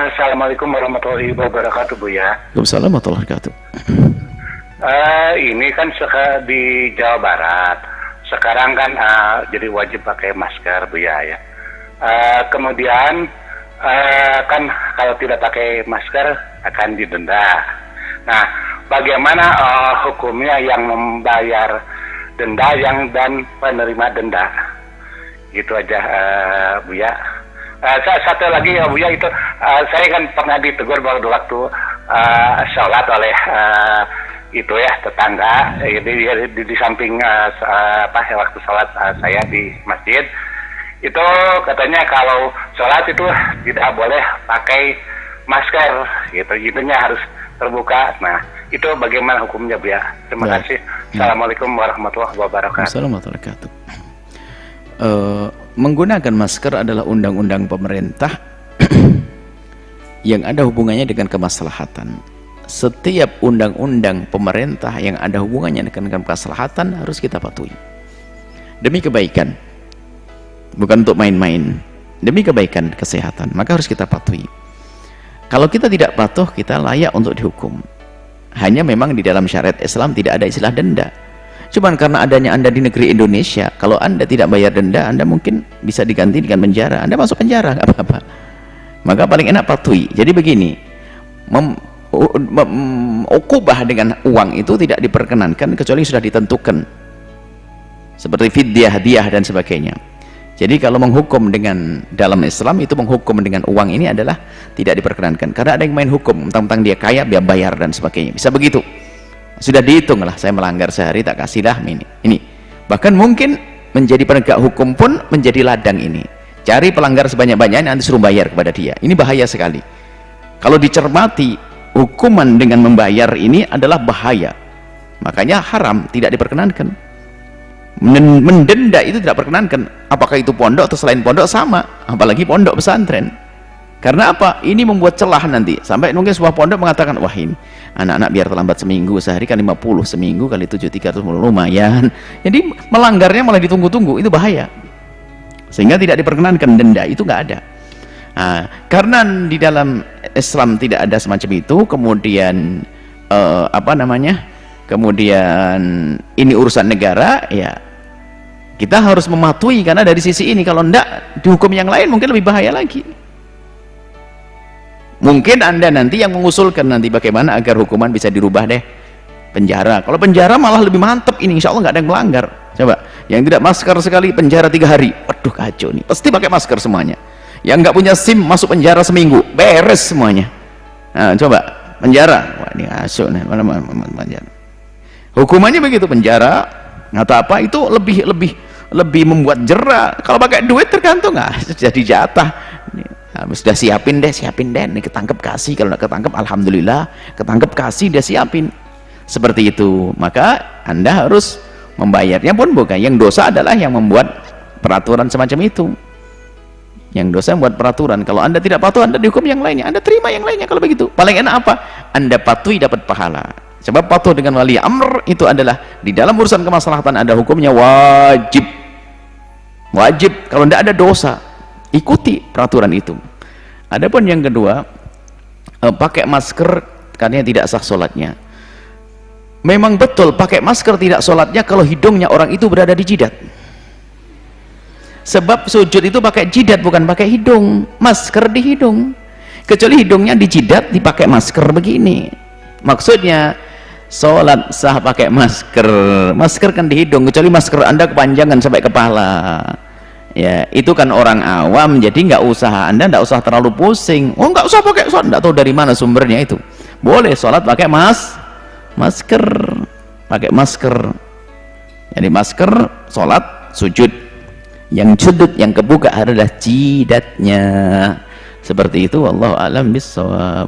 Assalamualaikum warahmatullahi wabarakatuh, Bu ya. Waalaikumsalam warahmatullahi wabarakatuh. Ini kan di Jawa Barat. Sekarang kan jadi wajib pakai masker, Bu ya. Kemudian kan kalau tidak pakai masker akan didenda. Nah, bagaimana hukumnya yang membayar denda dan penerima denda? Gitu aja, Bu ya. Satu lagi ya Bu ya, itu saya kan pernah ditegur waktu sholat oleh itu ya tetangga, di samping waktu sholat saya di masjid itu katanya kalau sholat itu tidak boleh pakai masker gitu, gitunya harus terbuka. Nah itu bagaimana hukumnya Bu ya? Terima kasih. Assalamualaikum warahmatullahi wabarakatuh. Assalamualaikum warahmatullahi wabarakatuh. Menggunakan masker adalah undang-undang pemerintah yang ada hubungannya dengan kemaslahatan. Setiap undang-undang pemerintah yang ada hubungannya dengan kemaslahatan harus kita patuhi demi kebaikan, bukan untuk main-main, demi kebaikan kesehatan, maka harus kita patuhi. Kalau kita tidak patuh, kita layak untuk dihukum. Hanya memang di dalam syariat Islam tidak ada istilah denda. Cuman karena adanya Anda di negeri Indonesia, kalau Anda tidak bayar denda, Anda mungkin bisa diganti dengan penjara. Anda masuk penjara, nggak apa-apa. Maka paling enak patuhi. Jadi begini, ukubah dengan uang itu tidak diperkenankan kecuali sudah ditentukan, seperti fidyah, hadiah dan sebagainya. Jadi kalau menghukum dengan dalam Islam itu menghukum dengan uang ini adalah tidak diperkenankan, karena ada yang main hukum tentang dia kaya biar bayar dan sebagainya, bisa begitu. Sudah dihitung lah, saya melanggar sehari tak kasihlah ini. Bahkan mungkin menjadi penegak hukum pun menjadi ladang ini. Cari pelanggar sebanyak-banyaknya, nanti suruh bayar kepada dia. Ini bahaya sekali. Kalau dicermati, hukuman dengan membayar ini adalah bahaya. Makanya haram, tidak diperkenankan. Mendenda itu tidak diperkenankan. Apakah itu pondok atau selain pondok sama, apalagi pondok pesantren. Karena apa? Ini membuat celah nanti. Sampai mungkin sebuah pondok mengatakan, wah ini anak-anak biar terlambat seminggu, sehari kan 50, seminggu kali 7, 300 lumayan. Jadi melanggarnya malah ditunggu-tunggu, itu bahaya. Sehingga tidak diperkenankan denda, itu nggak ada. Nah, karena di dalam Islam tidak ada semacam itu, kemudian kemudian ini urusan negara, ya kita harus mematuhi karena dari sisi ini. Kalau enggak, dihukum yang lain mungkin lebih bahaya lagi. Mungkin Anda nanti yang mengusulkan nanti bagaimana agar hukuman bisa dirubah deh, penjara. Kalau penjara malah lebih mantep ini, insya Allah nggak ada yang melanggar. Coba, yang tidak masker sekali penjara 3 hari, waduh kacau nih, pasti pakai masker semuanya. Yang nggak punya SIM masuk penjara seminggu, beres semuanya. Nah, coba penjara, wah ini asuk nih, mana hukumannya begitu, penjara atau apa itu lebih membuat jera. Kalau pakai duit tergantung, jadi jatah. Sudah siapin deh, ini ketangkep kasih, kalau nggak ketangkep alhamdulillah, ketangkep kasih dia siapin, seperti itu. Maka Anda harus membayarnya pun bukan, yang dosa adalah yang membuat peraturan semacam itu. Yang dosa membuat peraturan. Kalau Anda tidak patuh, Anda dihukum yang lainnya, Anda terima yang lainnya. Kalau begitu paling enak apa? Anda patuhi dapat pahala. Sebab patuh dengan wali amr itu adalah di dalam urusan kemaslahatan, ada hukumnya wajib. Kalau tidak ada dosa, ikuti peraturan itu. Adapun yang kedua, pakai masker karena tidak sah sholatnya. Memang betul pakai masker tidak sholatnya kalau hidungnya orang itu berada di jidat. Sebab sujud itu pakai jidat, bukan pakai hidung. Masker di hidung, kecuali hidungnya di jidat dipakai masker begini. Maksudnya sholat sah pakai masker. Masker kan di hidung, kecuali masker Anda kepanjangan sampai kepala. Ya, itu kan orang awam, jadi nggak usah, Anda nggak usah terlalu pusing. Oh, nggak usah pakai sholat, nggak tahu dari mana sumbernya itu. Boleh sholat pakai masker, pakai masker. Jadi masker, sholat, sujud. Yang sudut, yang kebuka adalah jidatnya. Seperti itu, wallahu a'lam bishawab.